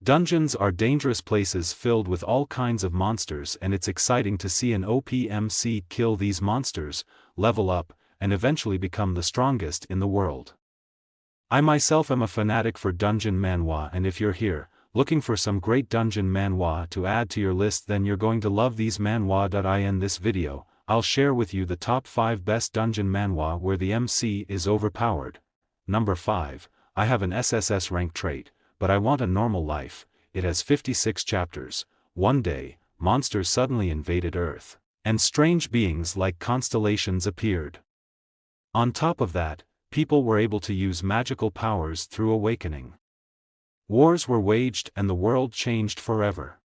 Dungeons are dangerous places filled with all kinds of monsters, and it's exciting to see an OPMC kill these monsters, level up, and eventually become the strongest in the world. I myself am a fanatic for dungeon manhwa, and if you're here, looking for some great dungeon manhwa to add to your list, then you're going to love these manhwa. In this video, I'll share with you the top 5 best dungeon manhwa where the MC is overpowered. Number 5, I have an SSS rank trait, but I want a normal life. It has 56 chapters. One day, monsters suddenly invaded Earth, and strange beings like constellations appeared. On top of that, people were able to use magical powers through awakening. Wars were waged and the world changed forever.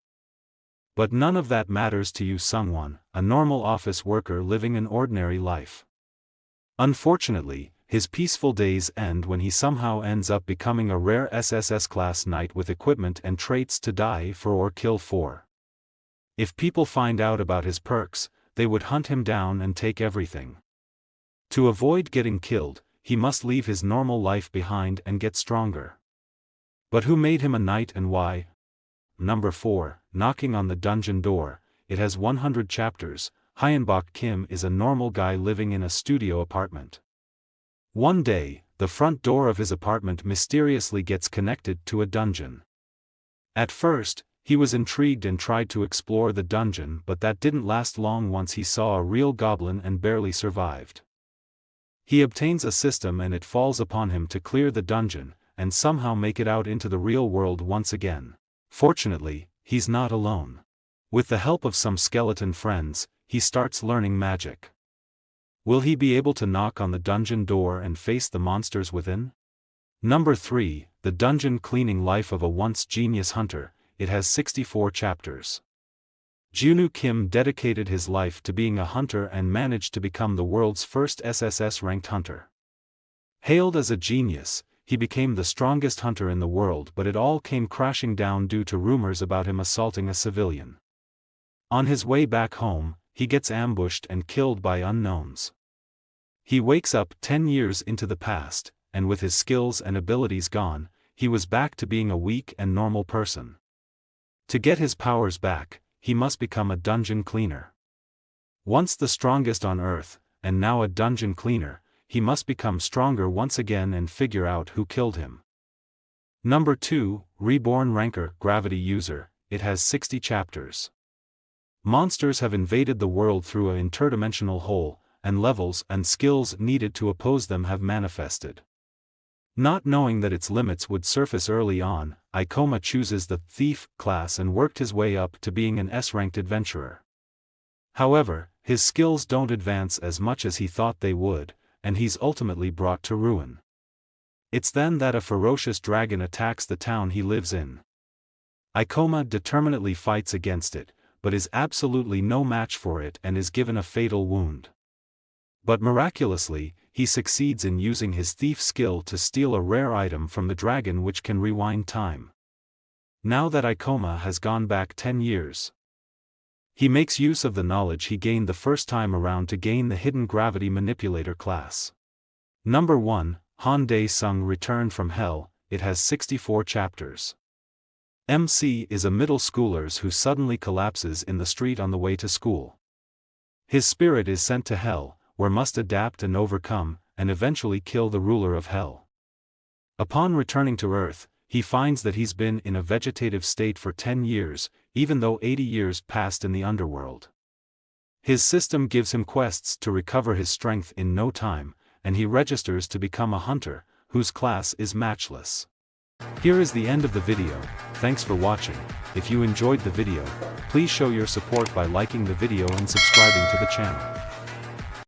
But none of that matters to you, Sungwon, a normal office worker living an ordinary life. Unfortunately, his peaceful days end when he somehow ends up becoming a rare SSS class knight with equipment and traits to die for or kill for. If people find out about his perks, they would hunt him down and take everything. To avoid getting killed, he must leave his normal life behind and get stronger. But who made him a knight and why? Number 4, Knocking on the Dungeon Door. It has 100 chapters. Hyunbok Kim is a normal guy living in a studio apartment. One day, the front door of his apartment mysteriously gets connected to a dungeon. At first, he was intrigued and tried to explore the dungeon, but that didn't last long once he saw a real goblin and barely survived. He obtains a system and it falls upon him to clear the dungeon, and somehow make it out into the real world once again. Fortunately, he's not alone. With the help of some skeleton friends, he starts learning magic. Will he be able to knock on the dungeon door and face the monsters within? Number 3, The Dungeon Cleaning Life of a Once Genius Hunter. It has 64 chapters. Junwoo Kim dedicated his life to being a hunter and managed to become the world's first SSS-ranked hunter. Hailed as a genius, he became the strongest hunter in the world, but it all came crashing down due to rumors about him assaulting a civilian. On his way back home, he gets ambushed and killed by unknowns. He wakes up 10 years into the past, and with his skills and abilities gone, he was back to being a weak and normal person. To get his powers back, he must become a dungeon cleaner. Once the strongest on Earth, and now a dungeon cleaner, he must become stronger once again and figure out who killed him. Number 2, Reborn Ranker Gravity User. It has 60 chapters. Monsters have invaded the world through an interdimensional hole, and levels and skills needed to oppose them have manifested. Not knowing that its limits would surface early on, Ikoma chooses the Thief class and worked his way up to being an S-ranked adventurer. However, his skills don't advance as much as he thought they would, and he's ultimately brought to ruin. It's then that a ferocious dragon attacks the town he lives in. Ikoma determinedly fights against it, but is absolutely no match for it and is given a fatal wound. But miraculously, he succeeds in using his thief skill to steal a rare item from the dragon which can rewind time. Now that Ikoma has gone back 10 years, he makes use of the knowledge he gained the first time around to gain the Hidden Gravity Manipulator class. Number 1, Han Dae-sung Return from Hell. It has 64 chapters. MC is a middle schooler who suddenly collapses in the street on the way to school. His spirit is sent to Hell, where must adapt and overcome, and eventually kill the ruler of Hell. Upon returning to Earth, he finds that he's been in a vegetative state for 10 years, even though 80 years passed in the underworld. His system gives him quests to recover his strength in no time, and he registers to become a hunter, whose class is matchless. Here is the end of the video. Thanks for watching. If you enjoyed the video, please show your support by liking the video and subscribing to the channel.